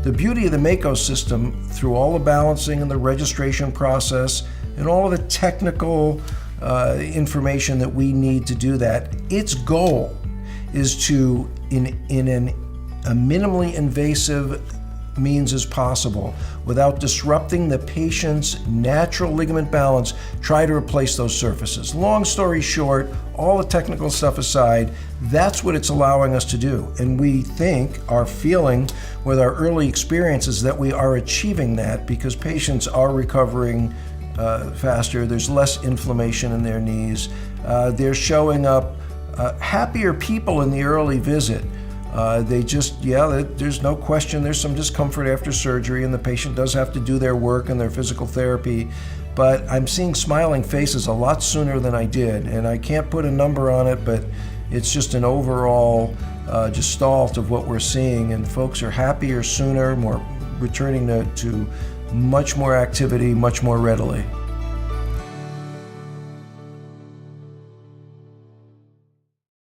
The beauty of the Mako system, through all the balancing and the registration process and all of the technical information that we need to do that, its goal is to, in a minimally invasive means as possible, without disrupting the patient's natural ligament balance, try to replace those surfaces. Long story short, all the technical stuff aside, that's what it's allowing us to do. And we think, our feeling with our early experience is that we are achieving that because patients are recovering faster. There's less inflammation in their knees. They're showing up happier people in the early visit. There's no question there's some discomfort after surgery and the patient does have to do their work and their physical therapy, but I'm seeing smiling faces a lot sooner than I did, and I can't put a number on it, but it's just an overall gestalt of what we're seeing, and folks are happier sooner, more returning to much more activity, much more readily.